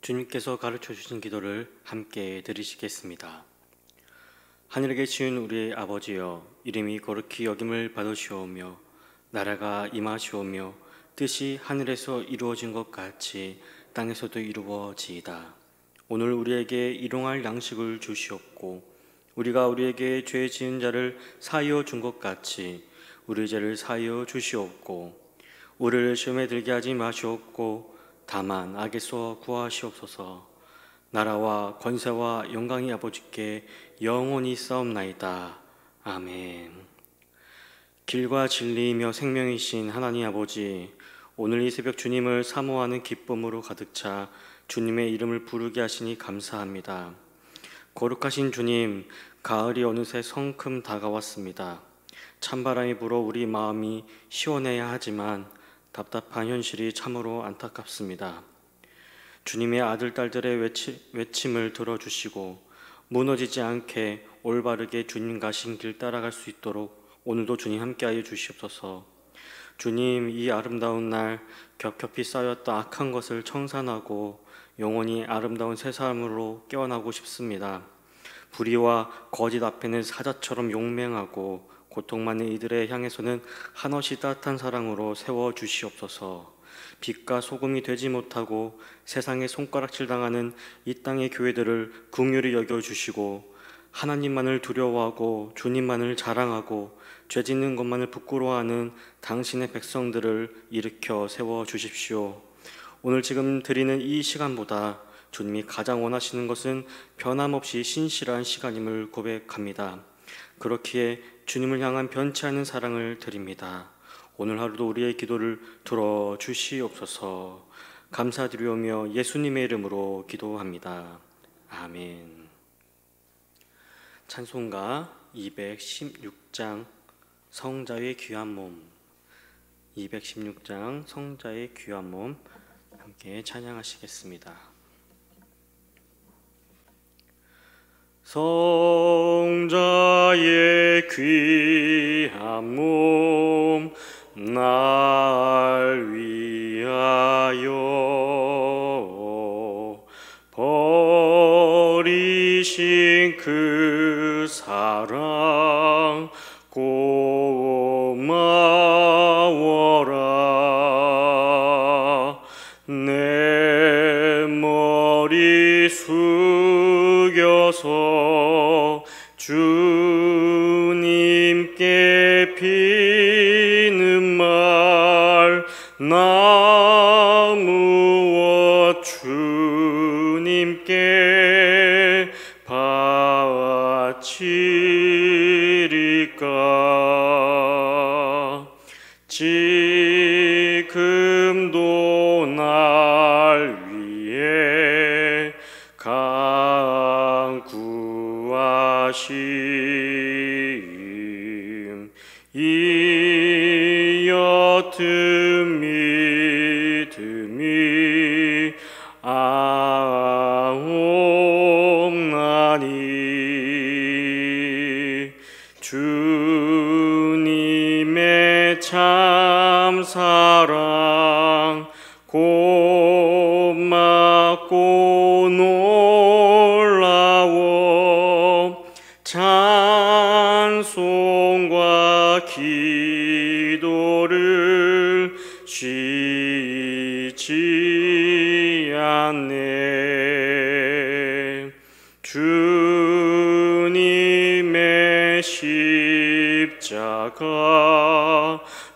주님께서 가르쳐 주신 기도를 함께 드리시겠습니다. 하늘에 계신 우리의 아버지여, 이름이 거룩히 여김을 받으시오며 나라가 임하시오며 뜻이 하늘에서 이루어진 것 같이 땅에서도 이루어지이다. 오늘 우리에게 일용할 양식을 주시옵고 우리가 우리에게 죄 지은 자를 사하여 준 것 같이 우리 죄를 사하여 주시옵고 우리를 시험에 들게 하지 마시옵고 다만 악에서 구하시옵소서. 나라와 권세와 영광이 아버지께 영원히 싸움나이다. 아멘. 길과 진리이며 생명이신 하나님 아버지, 오늘 이 새벽 주님을 사모하는 기쁨으로 가득 차 주님의 이름을 부르게 하시니 감사합니다. 거룩하신 주님, 가을이 어느새 성큼 다가왔습니다. 찬바람이 불어 우리 마음이 시원해야 하지만 답답한 현실이 참으로 안타깝습니다. 주님의 아들, 딸들의 외침을 들어주시고 무너지지 않게 올바르게 주님 가신 길 따라갈 수 있도록 오늘도 주님 함께하여 주시옵소서. 주님, 이 아름다운 날 겹겹이 쌓였던 악한 것을 청산하고 영원히 아름다운 새 삶으로 깨어나고 싶습니다. 불의와 거짓 앞에는 사자처럼 용맹하고 고통 많은 이들의 향해서는 한없이 따뜻한 사랑으로 세워주시옵소서. 빛과 소금이 되지 못하고 세상에 손가락질 당하는 이 땅의 교회들을 긍휼히 여겨주시고 하나님만을 두려워하고 주님만을 자랑하고 죄 짓는 것만을 부끄러워하는 당신의 백성들을 일으켜 세워주십시오. 오늘 지금 드리는 이 시간보다 주님이 가장 원하시는 것은 변함없이 신실한 시간임을 고백합니다. 그렇기에 주님을 향한 변치 않은 사랑을 드립니다. 오늘 하루도 우리의 기도를 들어주시옵소서. 감사드리오며 예수님의 이름으로 기도합니다. 아멘. 찬송가 216장 성자의 귀한 몸, 216장 성자의 귀한 몸 함께 찬양하시겠습니다. 성자의 귀한 몸 날 위하여 버리신 그 사랑 고마워라. 내 머리 숙여서 주님께 비는 말 나 무엇 주님께 바치리까. 지금도 날 위해 강구하심 이 옅은 믿음이 아옵나니. 주님의 참 사랑 고맙고 놀라워 찬송과 기도를 쉬지 않네. 주님의 십자가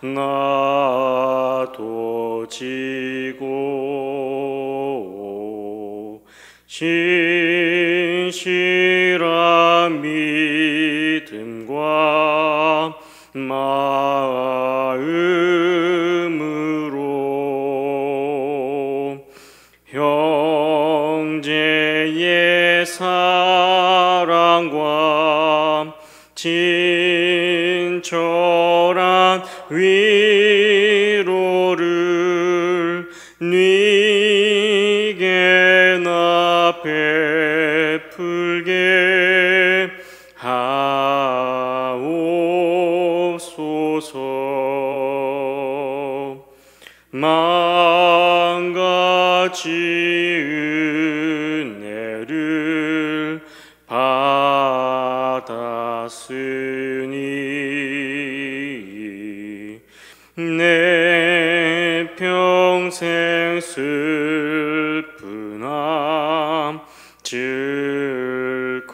나도 지고 신실한 믿음과 마음으로 형제의 사랑과 친절한 위로를 네게 나 베풀게 하옵소서. 망가지 은혜를 받았으니 내 평생 슬프나 즐거우나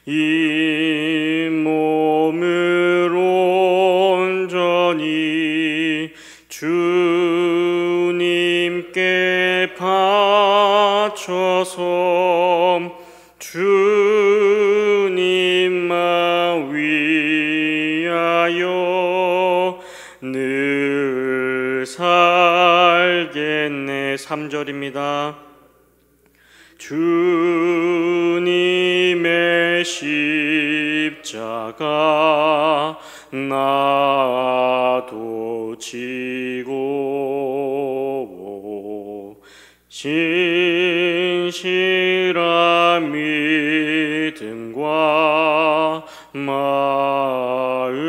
이 몸을 온전히 주님께 바쳐서 주님만 위하여 늘 살겠네. 3절입니다. 주님의 십자가 나도 지고 신실한 믿음과 마음으로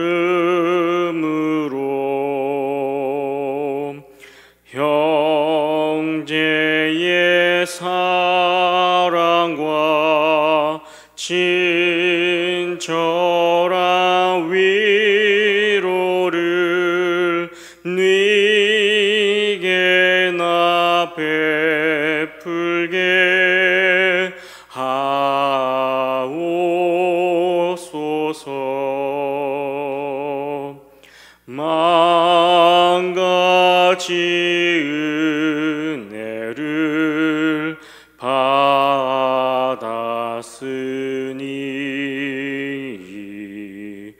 형제의 사랑과 친절한 위로를 네게 나 베풀게 하옵소서. 만가지 은혜를 받았으니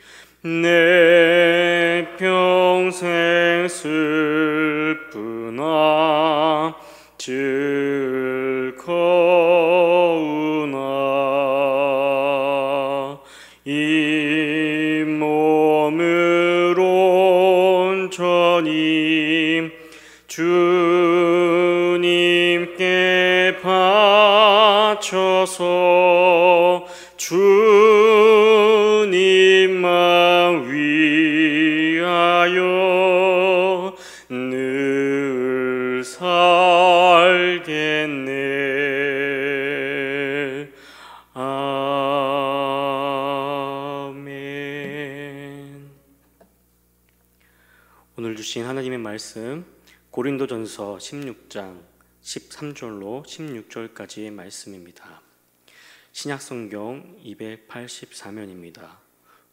내 평생 슬프나 즐거우나 이 몸을 온전히 주님께 바쳐서 주님만 위하여 늘 살겠네. 아멘. 오늘 주신 하나님의 말씀 고린도전서 16장 13절로 16절까지의 말씀입니다. 신약성경 284면입니다.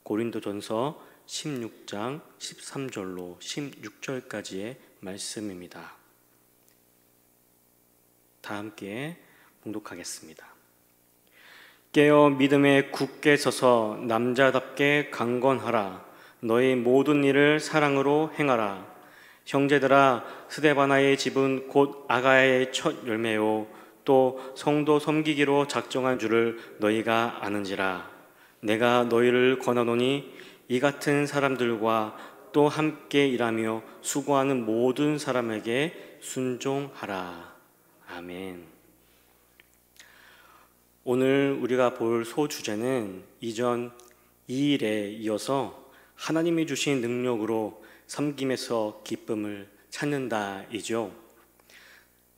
고린도전서 16장 13절로 16절까지의 말씀입니다. 다 함께 봉독하겠습니다. 깨어 믿음에 굳게 서서 남자답게 강건하라. 너희 모든 일을 사랑으로 행하라. 형제들아, 스데바나의 집은 곧 아가야의 첫 열매요 또 성도 섬기기로 작정한 줄을 너희가 아는지라. 내가 너희를 권하노니 이 같은 사람들과 또 함께 일하며 수고하는 모든 사람에게 순종하라. 아멘. 오늘 우리가 볼 소주제는 이전 2일에 이어서 하나님이 주신 능력으로 섬김에서 기쁨을 찾는다이죠.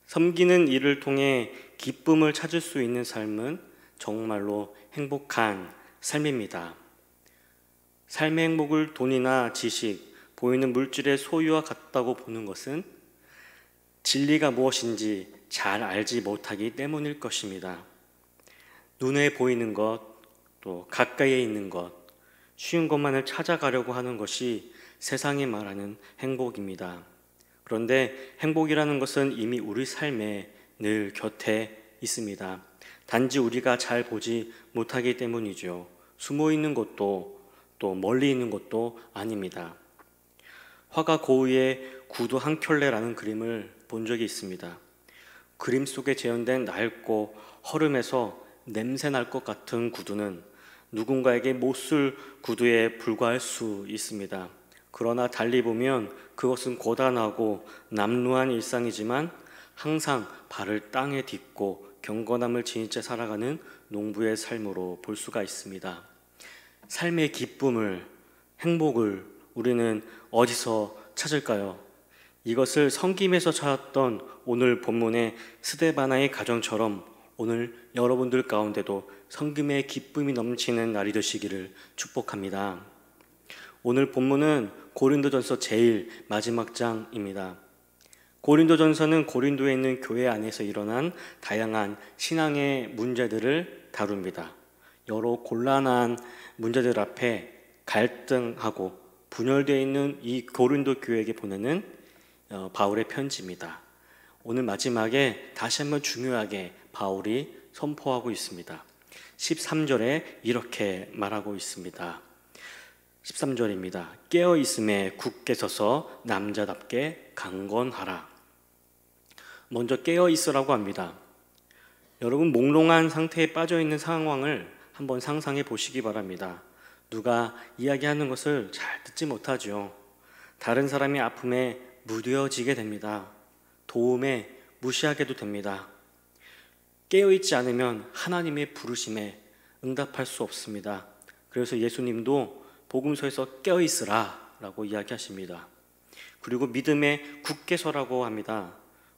섬기는 일을 통해 기쁨을 찾을 수 있는 삶은 정말로 행복한 삶입니다. 삶의 행복을 돈이나 지식, 보이는 물질의 소유와 같다고 보는 것은 진리가 무엇인지 잘 알지 못하기 때문일 것입니다. 눈에 보이는 것, 또 가까이에 있는 것, 쉬운 것만을 찾아가려고 하는 것이 세상이 말하는 행복입니다. 그런데 행복이라는 것은 이미 우리 삶에 늘 곁에 있습니다. 단지 우리가 잘 보지 못하기 때문이죠. 숨어 있는 것도 또 멀리 있는 것도 아닙니다. 화가 고우의 구두 한 켤레라는 그림을 본 적이 있습니다. 그림 속에 재현된 낡고 허름해서 냄새 날 것 같은 구두는 누군가에게 못 쓸 구두에 불과할 수 있습니다. 그러나 달리 보면 그것은 고단하고 남루한 일상이지만 항상 발을 땅에 딛고 경건함을 지닌 채 살아가는 농부의 삶으로 볼 수가 있습니다. 삶의 기쁨을, 행복을 우리는 어디서 찾을까요? 이것을 섬김에서 찾았던 오늘 본문의 스데바나의 가정처럼 오늘 여러분들 가운데도 섬김의 기쁨이 넘치는 날이 되시기를 축복합니다. 오늘 본문은 고린도전서 제일 마지막 장입니다. 고린도전서는 고린도에 있는 교회 안에서 일어난 다양한 신앙의 문제들을 다룹니다. 여러 곤란한 문제들 앞에 갈등하고 분열되어 있는 이 고린도 교회에게 보내는 바울의 편지입니다. 오늘 마지막에 다시 한번 중요하게 바울이 선포하고 있습니다. 13절에 이렇게 말하고 있습니다. 13절입니다. 깨어 있음에 굳게 서서 남자답게 강건하라. 먼저 깨어 있으라고 합니다. 여러분, 몽롱한 상태에 빠져 있는 상황을 한번 상상해 보시기 바랍니다. 누가 이야기하는 것을 잘 듣지 못하죠. 다른 사람의 아픔에 무뎌지게 됩니다. 도움에 무시하게도 됩니다. 깨어있지 않으면 하나님의 부르심에 응답할 수 없습니다. 그래서 예수님도 복음서에서 깨어있으라 라고 이야기하십니다. 그리고 믿음에 굳게 서라고 합니다.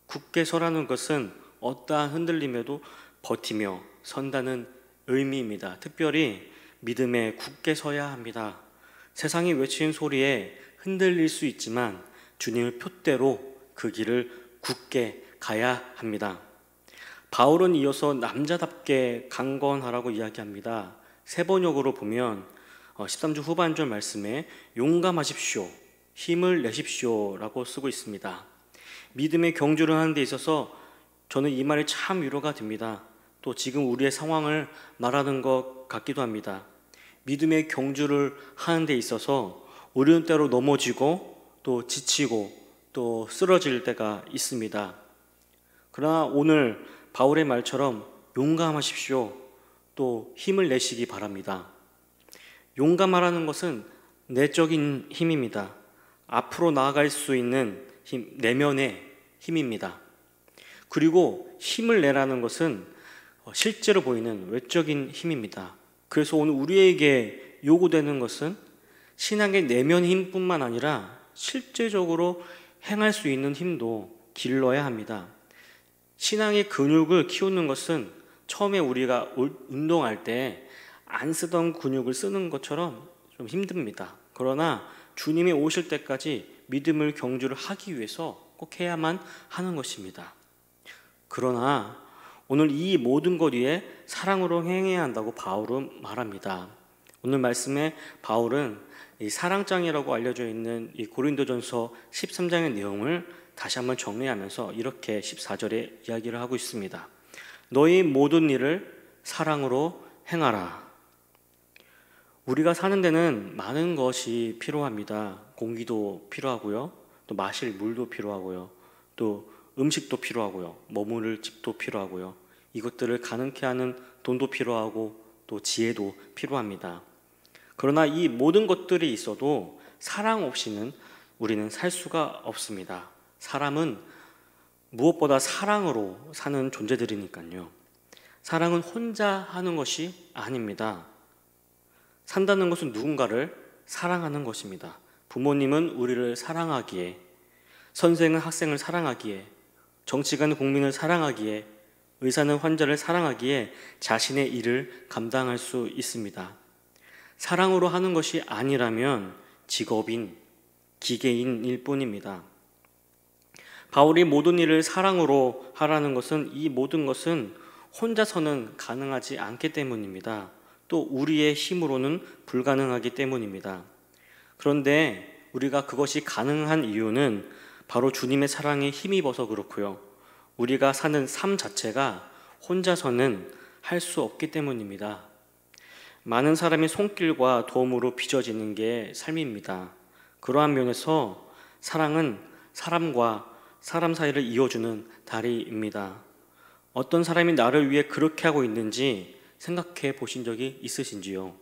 굳게 서라는 것은 어떠한 흔들림에도 버티며 선다는 의미입니다. 특별히 믿음에 굳게 서야 합니다. 세상이 외치는 소리에 흔들릴 수 있지만 주님의 표대로 그 길을 굳게 가야 합니다. 바울은 이어서 남자답게 강건하라고 이야기합니다. 세번역으로 보면 13주 후반절 말씀에 용감하십시오, 힘을 내십시오 라고 쓰고 있습니다. 믿음의 경주를 하는 데 있어서 저는 이 말이 참 위로가 됩니다. 또 지금 우리의 상황을 말하는 것 같기도 합니다. 믿음의 경주를 하는 데 있어서 우리는 때로 넘어지고 또 지치고 또 쓰러질 때가 있습니다. 그러나 오늘 바울의 말처럼 용감하십시오, 또 힘을 내시기 바랍니다. 용감하라는 것은 내적인 힘입니다. 앞으로 나아갈 수 있는 힘, 내면의 힘입니다. 그리고 힘을 내라는 것은 실제로 보이는 외적인 힘입니다. 그래서 오늘 우리에게 요구되는 것은 신앙의 내면 힘뿐만 아니라 실제적으로 행할 수 있는 힘도 길러야 합니다. 신앙의 근육을 키우는 것은 처음에 우리가 운동할 때 안 쓰던 근육을 쓰는 것처럼 좀 힘듭니다. 그러나 주님이 오실 때까지 믿음을 경주를 하기 위해서 꼭 해야만 하는 것입니다. 그러나 오늘 이 모든 것 위에 사랑으로 행해야 한다고 바울은 말합니다. 오늘 말씀에 바울은 이 사랑장이라고 알려져 있는 이 고린도전서 13장의 내용을 다시 한번 정리하면서 이렇게 14절에 이야기를 하고 있습니다. 너희 모든 일을 사랑으로 행하라. 우리가 사는 데는 많은 것이 필요합니다. 공기도 필요하고요, 또 마실 물도 필요하고요, 또 음식도 필요하고요, 머무를 집도 필요하고요, 이것들을 가능케 하는 돈도 필요하고 또 지혜도 필요합니다. 그러나 이 모든 것들이 있어도 사랑 없이는 우리는 살 수가 없습니다. 사람은 무엇보다 사랑으로 사는 존재들이니까요. 사랑은 혼자 하는 것이 아닙니다. 산다는 것은 누군가를 사랑하는 것입니다. 부모님은 우리를 사랑하기에, 선생은 학생을 사랑하기에, 정치가는 국민을 사랑하기에, 의사는 환자를 사랑하기에 자신의 일을 감당할 수 있습니다. 사랑으로 하는 것이 아니라면 직업인, 기계인일 뿐입니다. 바울이 모든 일을 사랑으로 하라는 것은 이 모든 것은 혼자서는 가능하지 않기 때문입니다. 또 우리의 힘으로는 불가능하기 때문입니다. 그런데 우리가 그것이 가능한 이유는 바로 주님의 사랑에 힘입어서 그렇고요, 우리가 사는 삶 자체가 혼자서는 할 수 없기 때문입니다. 많은 사람의 손길과 도움으로 빚어지는 게 삶입니다. 그러한 면에서 사랑은 사람과 사람 사이를 이어주는 다리입니다. 어떤 사람이 나를 위해 그렇게 하고 있는지 생각해 보신 적이 있으신지요?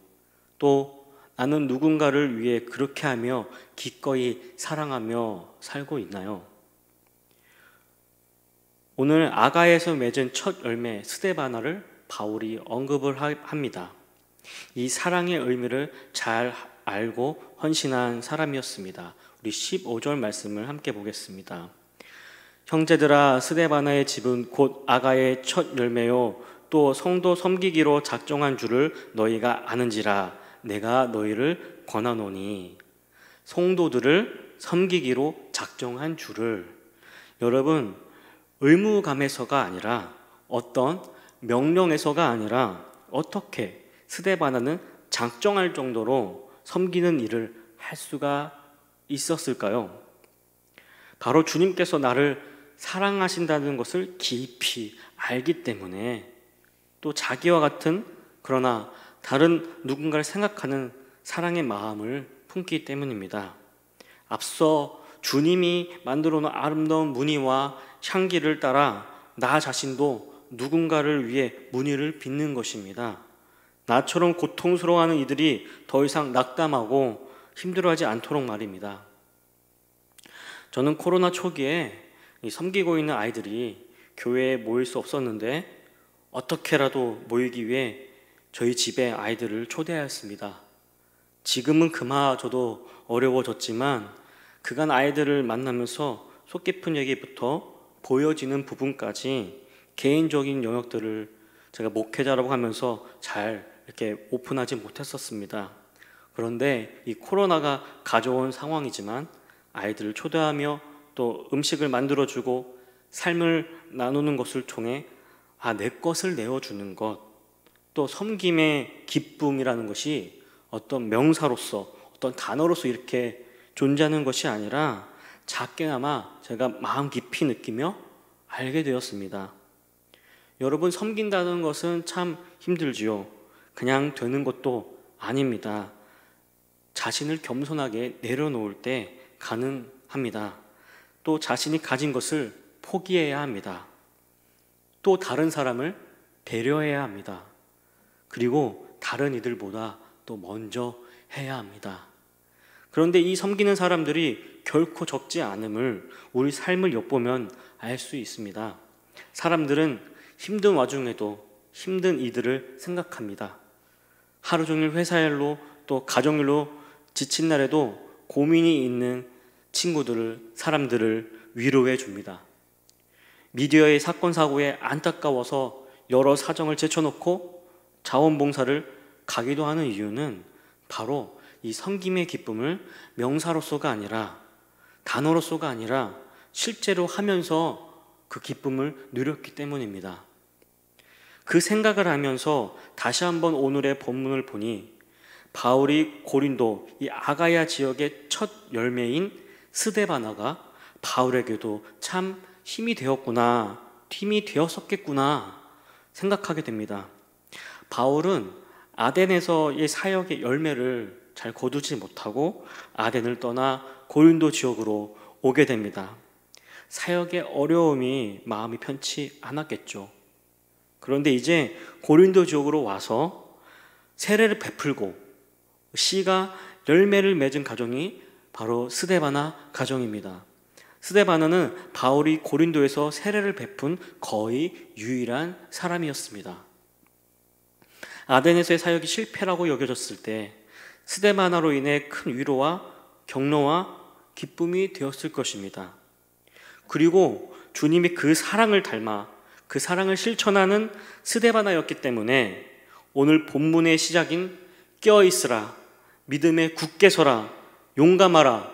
또 나는 누군가를 위해 그렇게 하며 기꺼이 사랑하며 살고 있나요? 오늘 아가에서 맺은 첫 열매 스데바나를 바울이 언급을 합니다. 이 사랑의 의미를 잘 알고 헌신한 사람이었습니다. 우리 15절 말씀을 함께 보겠습니다. 형제들아, 스데바나의 집은 곧 아가의 첫 열매요 또 성도 섬기기로 작정한 줄을 너희가 아는지라. 내가 너희를 권하노니. 성도들을 섬기기로 작정한 줄을, 여러분, 의무감에서가 아니라, 어떤 명령에서가 아니라 어떻게 스데바나는 작정할 정도로 섬기는 일을 할 수가 있었을까요? 바로 주님께서 나를 사랑하신다는 것을 깊이 알기 때문에, 또 자기와 같은 그러나 다른 누군가를 생각하는 사랑의 마음을 품기 때문입니다. 앞서 주님이 만들어 놓은 아름다운 무늬와 향기를 따라 나 자신도 누군가를 위해 무늬를 빚는 것입니다. 나처럼 고통스러워하는 이들이 더 이상 낙담하고 힘들어하지 않도록 말입니다. 저는 코로나 초기에 섬기고 있는 아이들이 교회에 모일 수 없었는데 어떻게라도 모이기 위해 저희 집에 아이들을 초대하였습니다. 지금은 그마저도 어려워졌지만 그간 아이들을 만나면서 속 깊은 얘기부터 보여지는 부분까지 개인적인 영역들을 제가 목회자라고 하면서 잘 이렇게 오픈하지 못했었습니다. 그런데 이 코로나가 가져온 상황이지만 아이들을 초대하며 또 음식을 만들어주고 삶을 나누는 것을 통해 내 것을 내어주는 것, 또 섬김의 기쁨이라는 것이 어떤 명사로서, 어떤 단어로서 이렇게 존재하는 것이 아니라 작게나마 제가 마음 깊이 느끼며 알게 되었습니다. 여러분, 섬긴다는 것은 참 힘들지요. 그냥 되는 것도 아닙니다. 자신을 겸손하게 내려놓을 때 가능합니다. 또 자신이 가진 것을 포기해야 합니다. 또 다른 사람을 배려해야 합니다. 그리고 다른 이들보다 또 먼저 해야 합니다. 그런데 이 섬기는 사람들이 결코 적지 않음을 우리 삶을 엿보면 알 수 있습니다. 사람들은 힘든 와중에도 힘든 이들을 생각합니다. 하루 종일 회사 일로 또 가정일로 지친 날에도 고민이 있는 친구들을, 사람들을 위로해 줍니다. 미디어의 사건 사고에 안타까워서 여러 사정을 제쳐놓고 자원봉사를 가기도 하는 이유는 바로 이 섬김의 기쁨을 명사로서가 아니라, 단어로서가 아니라 실제로 하면서 그 기쁨을 누렸기 때문입니다. 그 생각을 하면서 다시 한번 오늘의 본문을 보니 바울이 고린도 이 아가야 지역의 첫 열매인 스데바나가 바울에게도 참 힘이 되었구나, 힘이 되었었겠구나 생각하게 됩니다. 바울은 아덴에서의 사역의 열매를 잘 거두지 못하고 아덴을 떠나 고린도 지역으로 오게 됩니다. 사역의 어려움이 마음이 편치 않았겠죠. 그런데 이제 고린도 지역으로 와서 세례를 베풀고 씨가 열매를 맺은 가정이 바로 스데바나 가정입니다. 스데바나는 바울이 고린도에서 세례를 베푼 거의 유일한 사람이었습니다. 아덴에서의 사역이 실패라고 여겨졌을 때 스데바나로 인해 큰 위로와 격려와 기쁨이 되었을 것입니다. 그리고 주님이 그 사랑을 닮아 그 사랑을 실천하는 스데바나였기 때문에 오늘 본문의 시작인 깨어있으라, 믿음에 굳게 서라, 용감하라,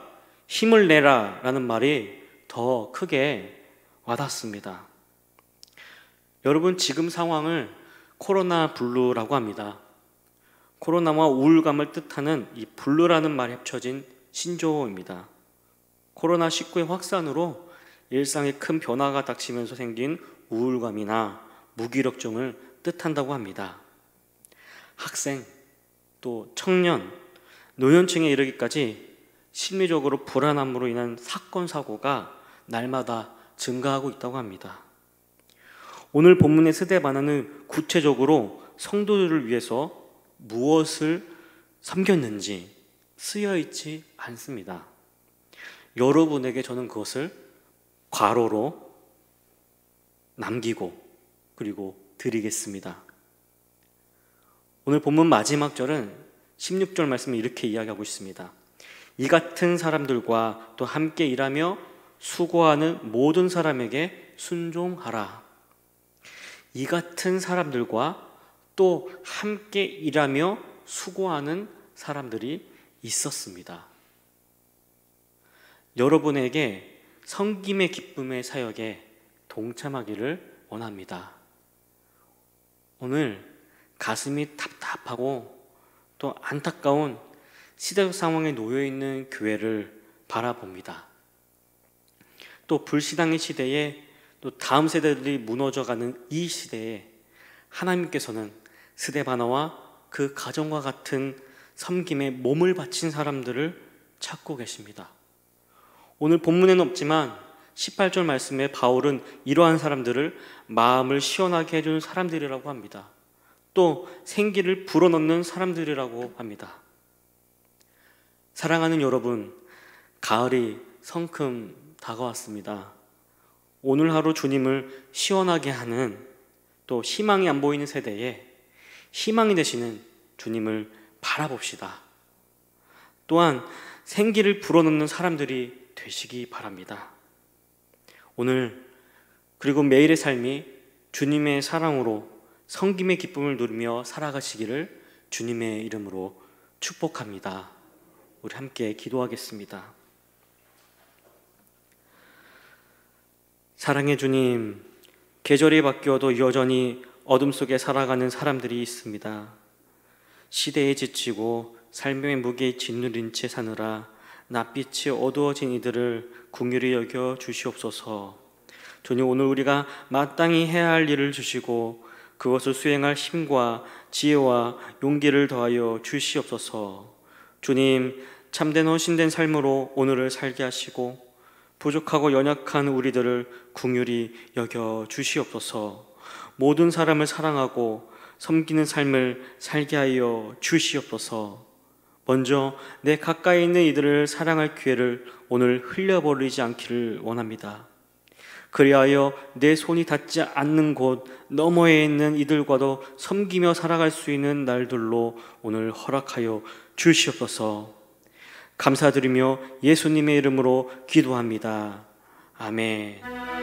힘을 내라 라는 말이 더 크게 와닿습니다. 여러분, 지금 상황을 코로나 블루라고 합니다. 코로나와 우울감을 뜻하는 이 블루라는 말이 합쳐진 신조어입니다. 코로나19의 확산으로 일상에 큰 변화가 닥치면서 생긴 우울감이나 무기력증을 뜻한다고 합니다. 학생, 또 청년, 노년층에 이르기까지 심리적으로 불안함으로 인한 사건, 사고가 날마다 증가하고 있다고 합니다. 오늘 본문의 스데바나는 구체적으로 성도들을 위해서 무엇을 섬겼는지 쓰여있지 않습니다. 여러분에게 저는 그것을 괄호로 남기고 그리고 드리겠습니다. 오늘 본문 마지막 절은 16절 말씀을 이렇게 이야기하고 있습니다. 이 같은 사람들과 또 함께 일하며 수고하는 모든 사람에게 순종하라. 이 같은 사람들과 또 함께 일하며 수고하는 사람들이 있었습니다. 여러분에게 섬김의 기쁨의 사역에 동참하기를 원합니다. 오늘 가슴이 답답하고 또 안타까운 시대적 상황에 놓여 있는 교회를 바라봅니다. 또 불신앙의 시대에 또 다음 세대들이 무너져가는 이 시대에 하나님께서는 스데바나와 그 가정과 같은 섬김에 몸을 바친 사람들을 찾고 계십니다. 오늘 본문에는 없지만 18절 말씀에 바울은 이러한 사람들을 마음을 시원하게 해주는 사람들이라고 합니다. 또 생기를 불어넣는 사람들이라고 합니다. 사랑하는 여러분, 가을이 성큼 다가왔습니다. 오늘 하루 주님을 시원하게 하는, 또 희망이 안 보이는 세대에 희망이 되시는 주님을 바라봅시다. 또한 생기를 불어넣는 사람들이 되시기 바랍니다. 오늘 그리고 매일의 삶이 주님의 사랑으로 섬김의 기쁨을 누리며 살아가시기를 주님의 이름으로 축복합니다. 우리 함께 기도하겠습니다. 사랑의 주님, 계절이 바뀌어도 여전히 어둠 속에 살아가는 사람들이 있습니다. 시대에 지치고 삶의 무게에 짓누린 채 사느라 낯빛이 어두워진 이들을 긍휼히 여겨 주시옵소서. 주님, 오늘 우리가 마땅히 해야 할 일을 주시고 그것을 수행할 힘과 지혜와 용기를 더하여 주시옵소서. 주님, 참된 헌신된 삶으로 오늘을 살게 하시고 부족하고 연약한 우리들을 긍휼히 여겨 주시옵소서. 모든 사람을 사랑하고 섬기는 삶을 살게 하여 주시옵소서. 먼저 내 가까이 있는 이들을 사랑할 기회를 오늘 흘려버리지 않기를 원합니다. 그리하여 내 손이 닿지 않는 곳 너머에 있는 이들과도 섬기며 살아갈 수 있는 날들로 오늘 허락하여 주시옵소서. 감사드리며 예수님의 이름으로 기도합니다. 아멘.